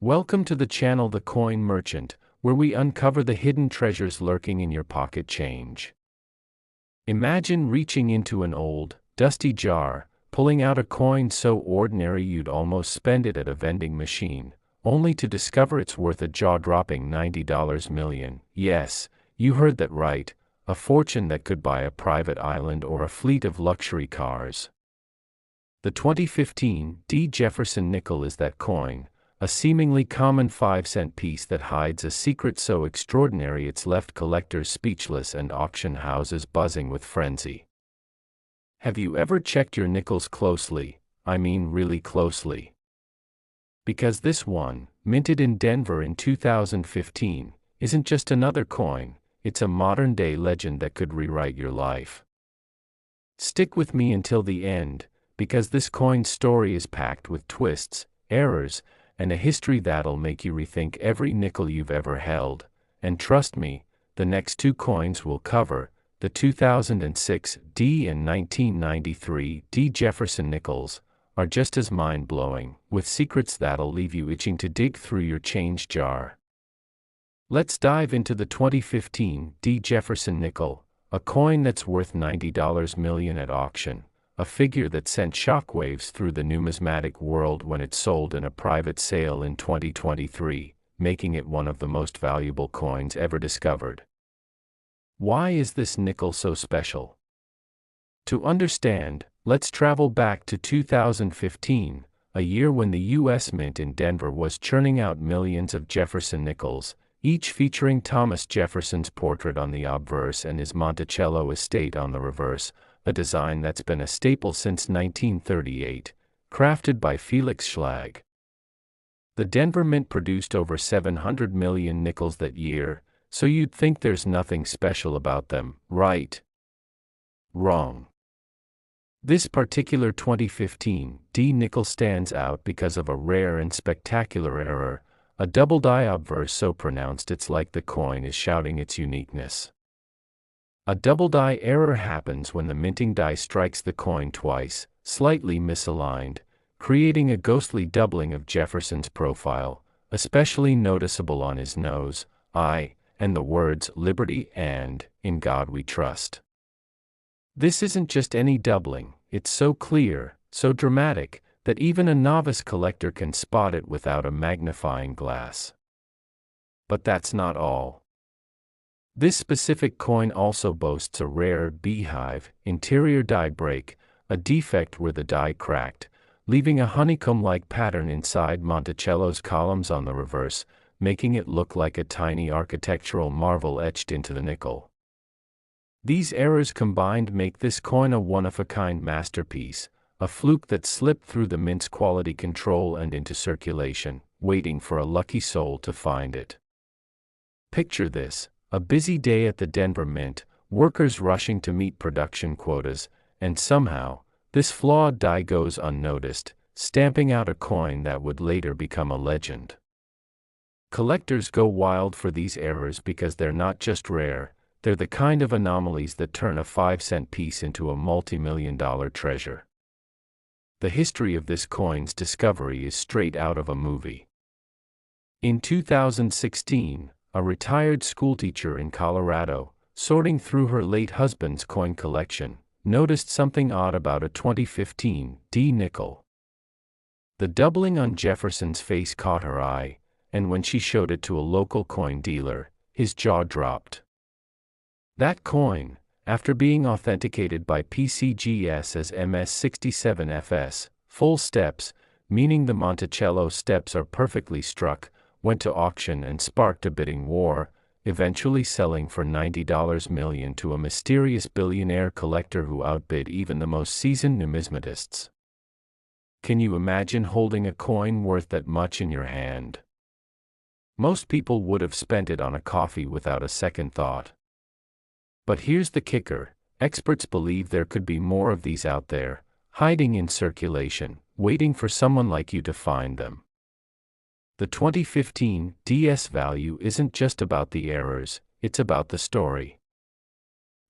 Welcome to the channel The Coin Merchant, where we uncover the hidden treasures lurking in your pocket change. Imagine reaching into an old, dusty jar, pulling out a coin so ordinary you'd almost spend it at a vending machine, only to discover it's worth a jaw-dropping $90 million. Yes, you heard that right, a fortune that could buy a private island or a fleet of luxury cars. The 2015 Jefferson nickel is that coin, a seemingly common 5-cent piece that hides a secret so extraordinary it's left collectors speechless and auction houses buzzing with frenzy. Have you ever checked your nickels closely? I mean really closely. Because this one, minted in Denver in 2015, isn't just another coin, it's a modern-day legend that could rewrite your life. Stick with me until the end, because this coin's story is packed with twists, errors, and a history that'll make you rethink every nickel you've ever held. And trust me, the next two coins we'll cover, the 2006 D and 1993 D Jefferson nickels, are just as mind-blowing, with secrets that'll leave you itching to dig through your change jar. Let's dive into the 2015 D Jefferson nickel, a coin that's worth $90 million at auction. A figure that sent shockwaves through the numismatic world when it sold in a private sale in 2023, making it one of the most valuable coins ever discovered. Why is this nickel so special? To understand, let's travel back to 2015, a year when the U.S. Mint in Denver was churning out millions of Jefferson nickels, each featuring Thomas Jefferson's portrait on the obverse and his Monticello estate on the reverse, a design that's been a staple since 1938, crafted by Felix Schlag. The Denver Mint produced over 700 million nickels that year, so you'd think there's nothing special about them, right? Wrong. This particular 2015 D nickel stands out because of a rare and spectacular error, a double die obverse so pronounced it's like the coin is shouting its uniqueness. A double die error happens when the minting die strikes the coin twice, slightly misaligned, creating a ghostly doubling of Jefferson's profile, especially noticeable on his nose, eye, and the words "Liberty" and "In God We Trust." This isn't just any doubling, it's so clear, so dramatic, that even a novice collector can spot it without a magnifying glass. But that's not all. This specific coin also boasts a rare beehive interior die break, a defect where the die cracked, leaving a honeycomb-like pattern inside Monticello's columns on the reverse, making it look like a tiny architectural marvel etched into the nickel. These errors combined make this coin a one-of-a-kind masterpiece, a fluke that slipped through the mint's quality control and into circulation, waiting for a lucky soul to find it. Picture this. A busy day at the Denver Mint, workers rushing to meet production quotas, and somehow, this flawed die goes unnoticed, stamping out a coin that would later become a legend. Collectors go wild for these errors because they're not just rare, they're the kind of anomalies that turn a 5-cent piece into a multi-million-dollar treasure. The history of this coin's discovery is straight out of a movie. In 2016, a retired schoolteacher in Colorado, sorting through her late husband's coin collection, noticed something odd about a 2015 D nickel. The doubling on Jefferson's face caught her eye, and when she showed it to a local coin dealer, his jaw dropped. That coin, after being authenticated by PCGS as MS67FS, full steps, meaning the Monticello steps are perfectly struck, went to auction and sparked a bidding war, eventually selling for $90 million to a mysterious billionaire collector who outbid even the most seasoned numismatists. Can you imagine holding a coin worth that much in your hand? Most people would have spent it on a coffee without a second thought. But here's the kicker, experts believe there could be more of these out there, hiding in circulation, waiting for someone like you to find them. The 2015 DS value isn't just about the errors, it's about the story.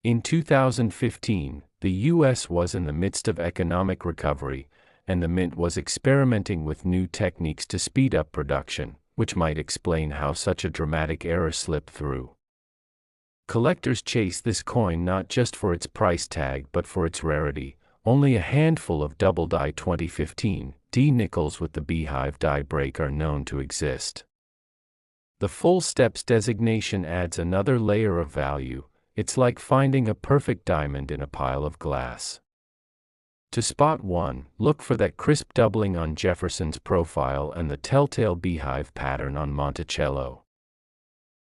In 2015, the U.S. was in the midst of economic recovery, and the mint was experimenting with new techniques to speed up production, which might explain how such a dramatic error slipped through. Collectors chase this coin not just for its price tag but for its rarity. Only a handful of double-die 2015 D nickels with the beehive die break are known to exist. The full steps designation adds another layer of value. It's like finding a perfect diamond in a pile of glass. To spot one, look for that crisp doubling on Jefferson's profile and the telltale beehive pattern on Monticello.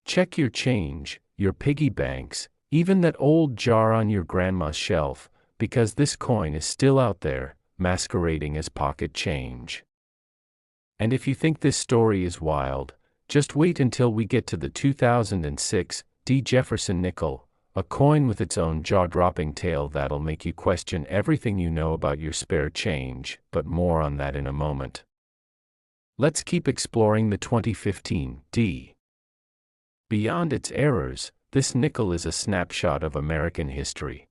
Check your change, your piggy banks, even that old jar on your grandma's shelf, because this coin is still out there, masquerading as pocket change. And if you think this story is wild, just wait until we get to the 2006 D. Jefferson nickel, a coin with its own jaw-dropping tale that'll make you question everything you know about your spare change, but more on that in a moment. Let's keep exploring the 2015 D. Beyond its errors, this nickel is a snapshot of American history.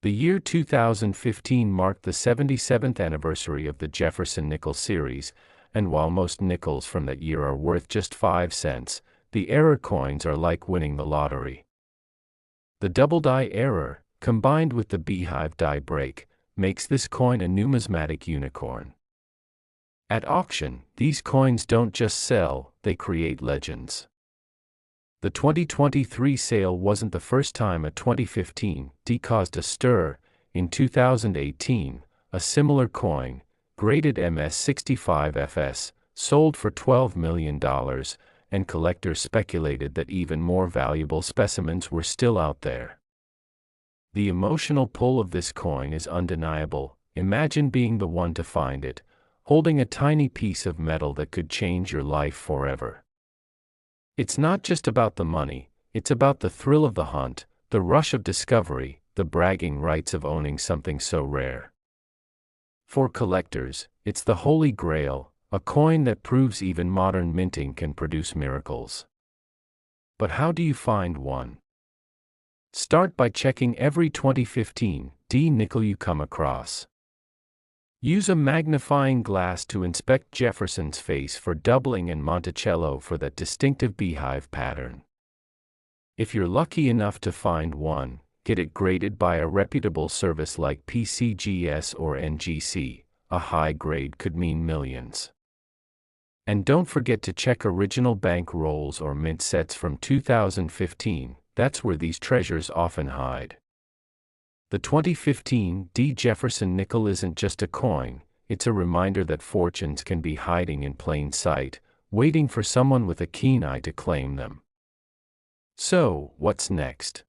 The year 2015 marked the 77th anniversary of the Jefferson nickel series, and while most nickels from that year are worth just 5 cents, the error coins are like winning the lottery. The double die error, combined with the beehive die break, makes this coin a numismatic unicorn. At auction, these coins don't just sell, they create legends. The 2023 sale wasn't the first time a 2015 D caused a stir. In 2018, a similar coin, graded MS65FS, sold for $12 million, and collectors speculated that even more valuable specimens were still out there. The emotional pull of this coin is undeniable. Imagine being the one to find it, holding a tiny piece of metal that could change your life forever. It's not just about the money, it's about the thrill of the hunt, the rush of discovery, the bragging rights of owning something so rare. For collectors, it's the holy grail, a coin that proves even modern minting can produce miracles. But how do you find one? Start by checking every 2015 D nickel you come across. Use a magnifying glass to inspect Jefferson's face for doubling and Monticello for that distinctive beehive pattern. If you're lucky enough to find one, get it graded by a reputable service like PCGS or NGC. A high grade could mean millions. And don't forget to check original bank rolls or mint sets from 2015, that's where these treasures often hide. The 2015 D. Jefferson nickel isn't just a coin, it's a reminder that fortunes can be hiding in plain sight, waiting for someone with a keen eye to claim them. So, what's next?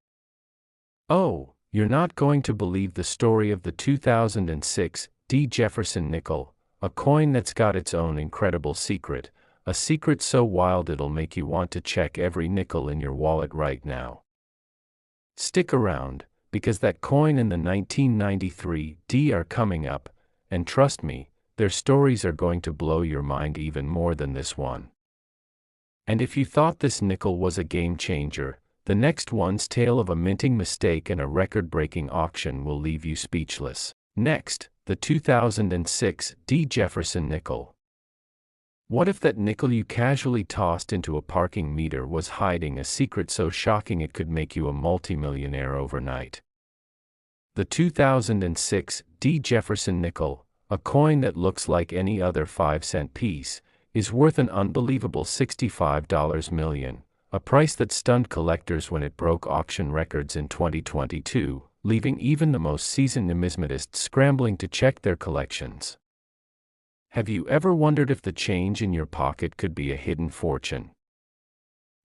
Oh, you're not going to believe the story of the 2006 D. Jefferson nickel, a coin that's got its own incredible secret, a secret so wild it'll make you want to check every nickel in your wallet right now. Stick around, because that coin and the 1993 D are coming up, and trust me, their stories are going to blow your mind even more than this one. And if you thought this nickel was a game changer, the next one's tale of a minting mistake and a record-breaking auction will leave you speechless. Next, the 2006 D. Jefferson nickel. What if that nickel you casually tossed into a parking meter was hiding a secret so shocking it could make you a multimillionaire overnight? The 2006 D. Jefferson nickel, a coin that looks like any other 5-cent piece, is worth an unbelievable $65 million, a price that stunned collectors when it broke auction records in 2022, leaving even the most seasoned numismatists scrambling to check their collections. Have you ever wondered if the change in your pocket could be a hidden fortune?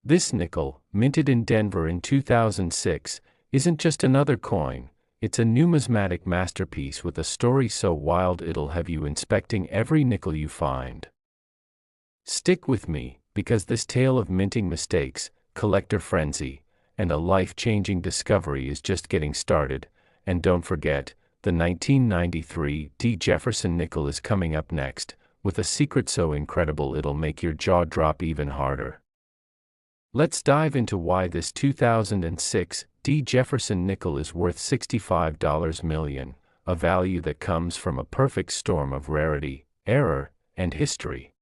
This nickel, minted in Denver in 2006, isn't just another coin, it's a numismatic masterpiece with a story so wild it'll have you inspecting every nickel you find. Stick with me, because this tale of minting mistakes, collector frenzy, and a life-changing discovery is just getting started, and don't forget, the 1993 D. Jefferson nickel is coming up next, with a secret so incredible it'll make your jaw drop even harder. Let's dive into why this 2006 D. Jefferson nickel is worth $65 million, a value that comes from a perfect storm of rarity, error, and history.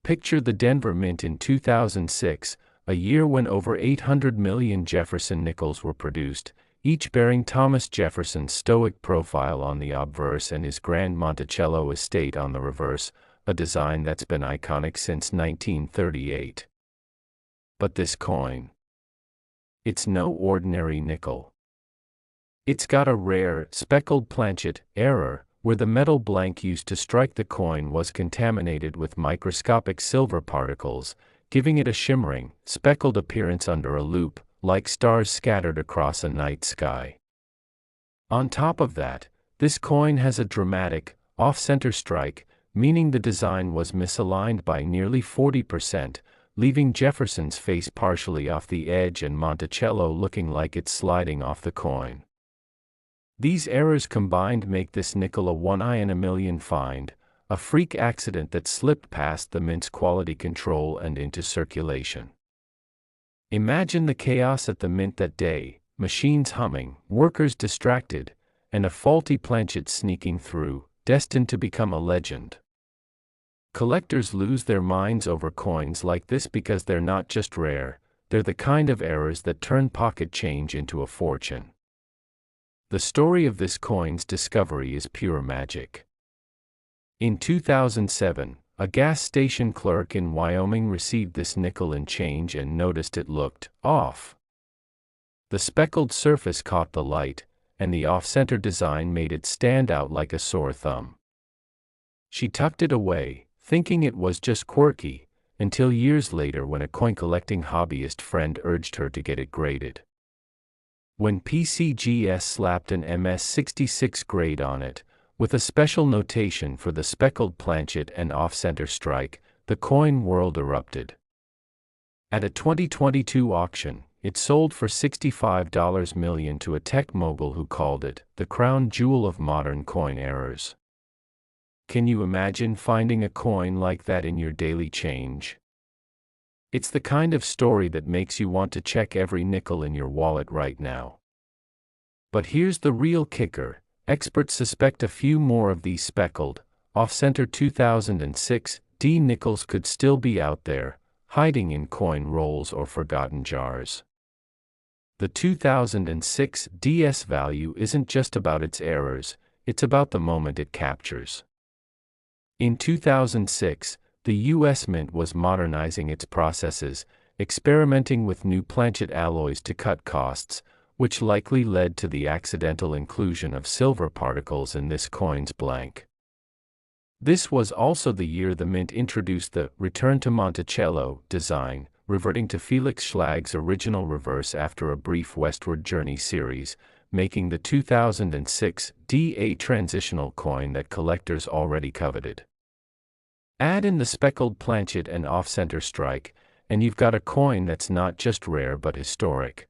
Picture the Denver Mint in 2006, a year when over 800 million Jefferson nickels were produced, each bearing Thomas Jefferson's stoic profile on the obverse and his Grand Monticello estate on the reverse, a design that's been iconic since 1938. But this coin, it's no ordinary nickel. It's got a rare, speckled planchet error, where the metal blank used to strike the coin was contaminated with microscopic silver particles, giving it a shimmering, speckled appearance under a loupe, like stars scattered across a night sky. On top of that, this coin has a dramatic, off-center strike, meaning the design was misaligned by nearly 40%, leaving Jefferson's face partially off the edge and Monticello looking like it's sliding off the coin. These errors combined make this nickel a 1 in a million find, a freak accident that slipped past the mint's quality control and into circulation. Imagine the chaos at the mint that day: machines humming, workers distracted, and a faulty planchet sneaking through, destined to become a legend. Collectors lose their minds over coins like this because they're not just rare, they're the kind of errors that turn pocket change into a fortune. The story of this coin's discovery is pure magic. In 2007, a gas station clerk in Wyoming received this nickel in change and noticed it looked off. The speckled surface caught the light, and the off-center design made it stand out like a sore thumb. She tucked it away, thinking it was just quirky, until years later when a coin-collecting hobbyist friend urged her to get it graded. When PCGS slapped an MS66 grade on it, with a special notation for the speckled planchet and off-center strike, the coin world erupted. At a 2022 auction, it sold for $65 million to a tech mogul who called it the crown jewel of modern coin errors. Can you imagine finding a coin like that in your daily change? It's the kind of story that makes you want to check every nickel in your wallet right now. But here's the real kicker: experts suspect a few more of these speckled, off-center 2006 D nickels could still be out there, hiding in coin rolls or forgotten jars. The 2006 DS value isn't just about its errors, it's about the moment it captures. In 2006, the U.S. Mint was modernizing its processes, experimenting with new planchet alloys to cut costs, which likely led to the accidental inclusion of silver particles in this coin's blank. This was also the year the Mint introduced the Return to Monticello design, reverting to Felix Schlag's original reverse after a brief westward journey series, making the 2006 D a transitional coin that collectors already coveted. Add in the speckled planchet and off-center strike, and you've got a coin that's not just rare but historic.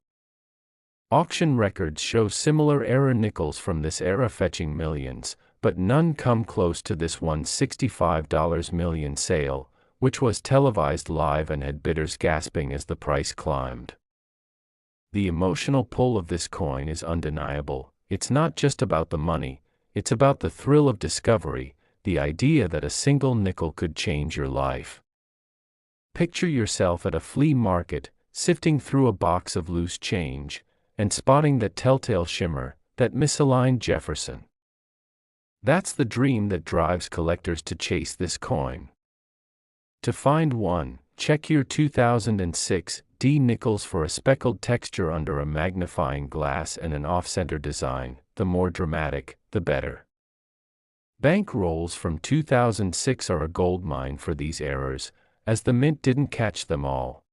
Auction records show similar error nickels from this era fetching millions, but none come close to this one's $65 million sale, which was televised live and had bidders gasping as the price climbed. The emotional pull of this coin is undeniable. It's not just about the money, it's about the thrill of discovery, the idea that a single nickel could change your life. Picture yourself at a flea market, sifting through a box of loose change, and spotting that telltale shimmer, that misaligned Jefferson. That's the dream that drives collectors to chase this coin. To find one, check your 2006 D nickels for a speckled texture under a magnifying glass and an off-center design. The more dramatic, the better. Bank rolls from 2006 are a goldmine for these errors, as the Mint didn't catch them all.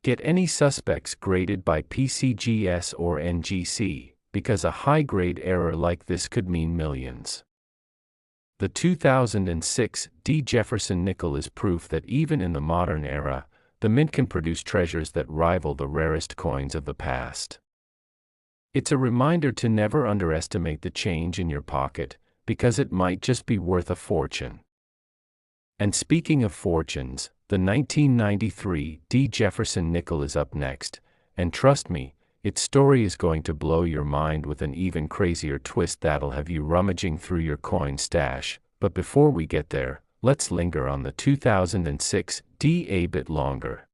Get any suspects graded by PCGS or NGC, because a high-grade error like this could mean millions. The 2006 D Jefferson nickel is proof that even in the modern era, the Mint can produce treasures that rival the rarest coins of the past. It's a reminder to never underestimate the change in your pocket, because it might just be worth a fortune. And speaking of fortunes, the 1993 D Jefferson nickel is up next, and trust me, Its story is going to blow your mind with an even crazier twist that'll have you rummaging through your coin stash. But before we get there, let's linger on the 2006 D a bit longer.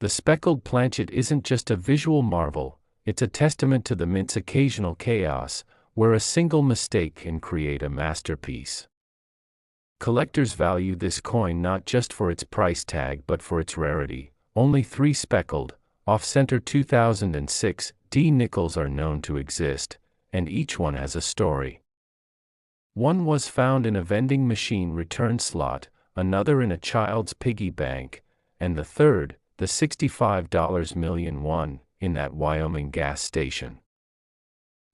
The speckled planchet isn't just a visual marvel, it's a testament to the mint's occasional chaos, where a single mistake can create a masterpiece. Collectors value this coin not just for its price tag but for its rarity. Only 3 speckled, off-center 2006 D nickels are known to exist, and each one has a story. One was found in a vending machine return slot, another in a child's piggy bank, and the third, the $65 million one, in that Wyoming gas station.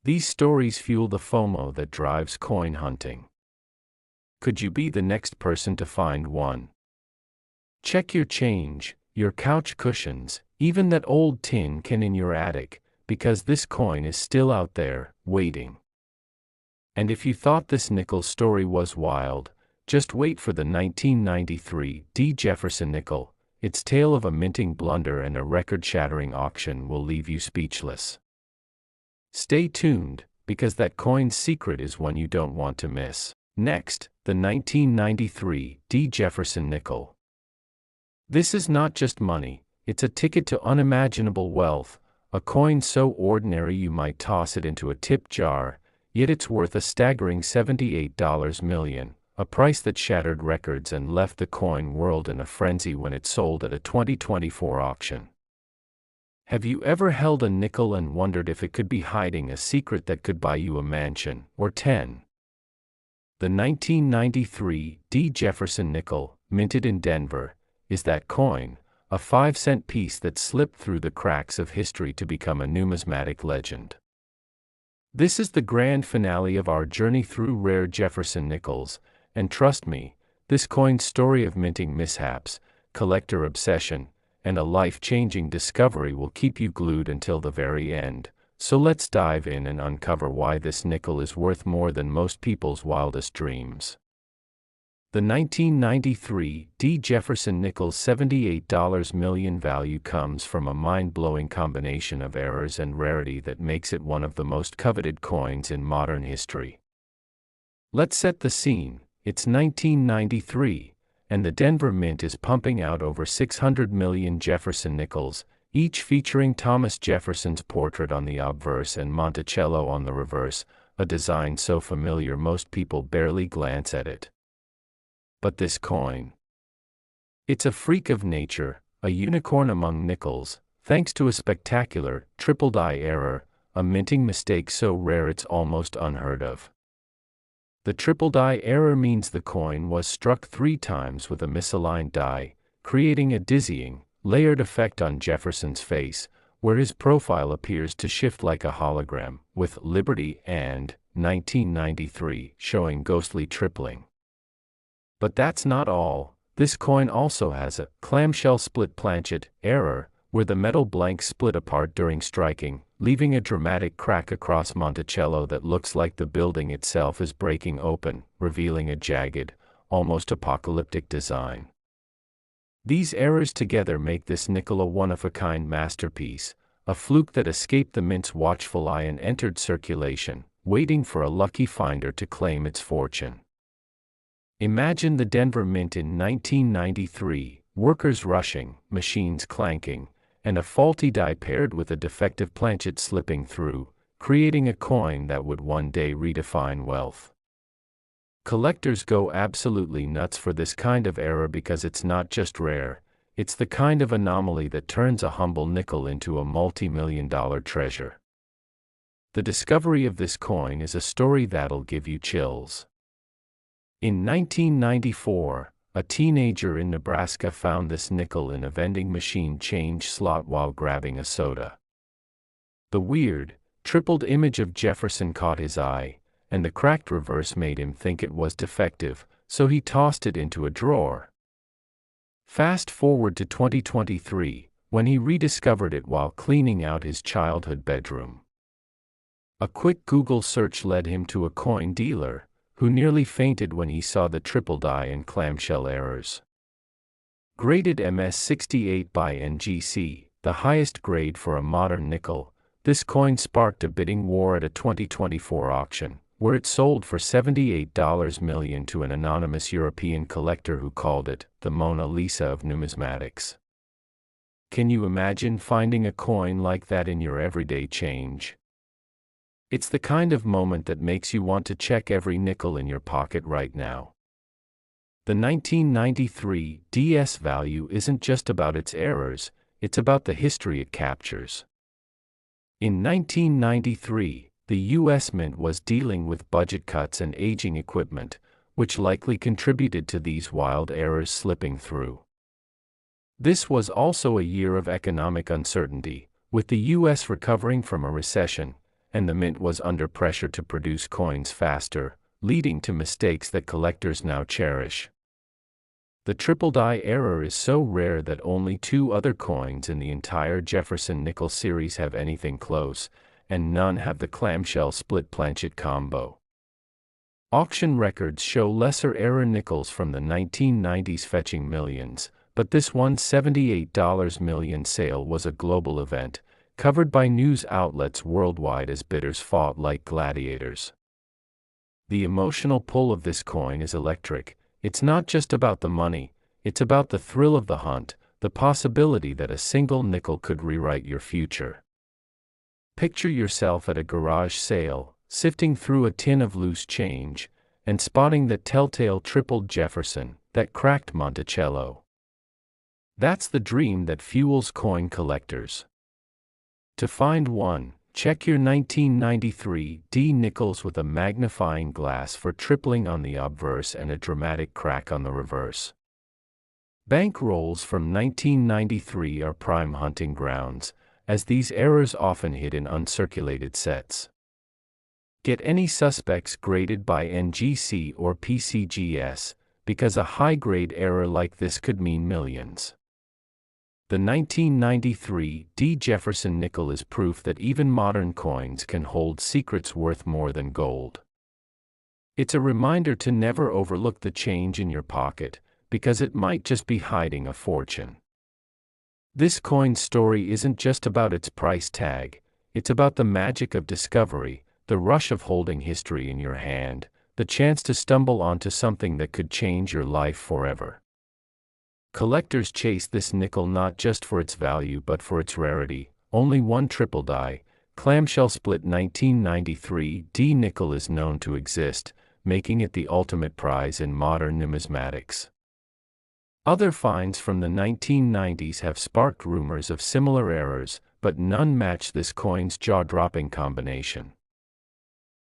These stories fuel the FOMO that drives coin hunting. Could you be the next person to find one? Check your change, your couch cushions, even that old tin can in your attic, because this coin is still out there, waiting. And if you thought this nickel story was wild, just wait for the 1993 D. Jefferson nickel. Its tale of a minting blunder and a record-shattering auction will leave you speechless. Stay tuned, because that coin's secret is one you don't want to miss. Next, the 1993 D. Jefferson nickel. This is not just money, it's a ticket to unimaginable wealth, a coin so ordinary you might toss it into a tip jar, yet it's worth a staggering $78 million, a price that shattered records and left the coin world in a frenzy when it sold at a 2024 auction. Have you ever held a nickel and wondered if it could be hiding a secret that could buy you a mansion or 10? The 1993 D. Jefferson nickel, minted in Denver, is that coin, a 5-cent piece that slipped through the cracks of history to become a numismatic legend. This is the grand finale of our journey through rare Jefferson nickels, and trust me, this coin's story of minting mishaps, collector obsession, and a life-changing discovery will keep you glued until the very end. So let's dive in and uncover why this nickel is worth more than most people's wildest dreams. The 1993 D. Jefferson nickel's $78 million value comes from a mind-blowing combination of errors and rarity that makes it one of the most coveted coins in modern history. Let's set the scene. It's 1993, and the Denver Mint is pumping out over 600 million Jefferson nickels, each featuring Thomas Jefferson's portrait on the obverse and Monticello on the reverse, a design so familiar most people barely glance at it. But this coin? It's a freak of nature, a unicorn among nickels, thanks to a spectacular, triple-die error, a minting mistake so rare it's almost unheard of. The triple-die error means the coin was struck 3 times with a misaligned die, creating a dizzying, layered effect on Jefferson's face, where his profile appears to shift like a hologram, with Liberty and 1993 showing ghostly tripling. But that's not all. This coin also has a clamshell split planchet error, where the metal blank split apart during striking, leaving a dramatic crack across Monticello that looks like the building itself is breaking open, revealing a jagged, almost apocalyptic design. These errors together make this nickel a one-of-a-kind masterpiece, a fluke that escaped the mint's watchful eye and entered circulation, waiting for a lucky finder to claim its fortune. Imagine the Denver Mint in 1993, workers rushing, machines clanking, and a faulty die paired with a defective planchet slipping through, creating a coin that would one day redefine wealth. Collectors go absolutely nuts for this kind of error because it's not just rare, it's the kind of anomaly that turns a humble nickel into a multi-million-dollar treasure. The discovery of this coin is a story that'll give you chills. In 1994, a teenager in Nebraska found this nickel in a vending machine change slot while grabbing a soda. The weird, tripled image of Jefferson caught his eye, and the cracked reverse made him think it was defective, so he tossed it into a drawer. Fast forward to 2023, when he rediscovered it while cleaning out his childhood bedroom. A quick Google search led him to a coin dealer, who nearly fainted when he saw the triple die and clamshell errors. Graded MS-68 by NGC, the highest grade for a modern nickel, this coin sparked a bidding war at a 2024 auction, where it sold for $78 million to an anonymous European collector who called it the Mona Lisa of numismatics. Can you imagine finding a coin like that in your everyday change? It's the kind of moment that makes you want to check every nickel in your pocket right now. The 1993 DS value isn't just about its errors, it's about the history it captures. In 1993, the U.S. Mint was dealing with budget cuts and aging equipment, which likely contributed to these wild errors slipping through. This was also a year of economic uncertainty, with the U.S. recovering from a recession, and the Mint was under pressure to produce coins faster, leading to mistakes that collectors now cherish. The triple die error is so rare that only 2 other coins in the entire Jefferson nickel series have anything close, and none have the clamshell split planchet combo. Auction records show lesser error nickels from the 1990s fetching millions, but this $178 million sale was a global event, covered by news outlets worldwide as bidders fought like gladiators. The emotional pull of this coin is electric. It's not just about the money, it's about the thrill of the hunt, the possibility that a single nickel could rewrite your future. Picture yourself at a garage sale, sifting through a tin of loose change, and spotting that telltale tripled Jefferson, that cracked Monticello. That's the dream that fuels coin collectors. To find one, check your 1993 D nickels with a magnifying glass for tripling on the obverse and a dramatic crack on the reverse. Bank rolls from 1993 are prime hunting grounds, as these errors often hid in uncirculated sets. Get any suspects graded by NGC or PCGS, because a high-grade error like this could mean millions. The 1993 D Jefferson nickel is proof that even modern coins can hold secrets worth more than gold. It's a reminder to never overlook the change in your pocket, because it might just be hiding a fortune. This coin's story isn't just about its price tag, it's about the magic of discovery, the rush of holding history in your hand, the chance to stumble onto something that could change your life forever. Collectors chase this nickel not just for its value but for its rarity. Only one triple die, clamshell split 1993 D nickel is known to exist, making it the ultimate prize in modern numismatics. Other finds from the 1990s have sparked rumors of similar errors, but none match this coin's jaw-dropping combination.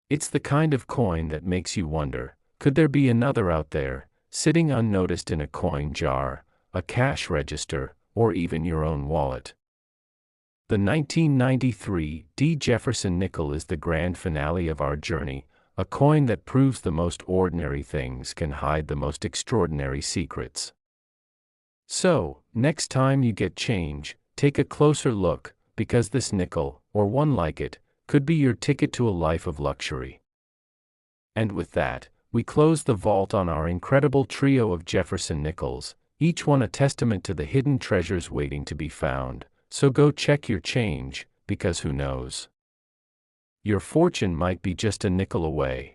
It's the kind of coin that makes you wonder, could there be another out there, sitting unnoticed in a coin jar, a cash register, or even your own wallet? The 1993 D Jefferson nickel is the grand finale of our journey, a coin that proves the most ordinary things can hide the most extraordinary secrets. So, next time you get change, take a closer look, because this nickel, or one like it, could be your ticket to a life of luxury. And with that, we close the vault on our incredible trio of Jefferson nickels, each one a testament to the hidden treasures waiting to be found. So go check your change, because who knows? Your fortune might be just a nickel away.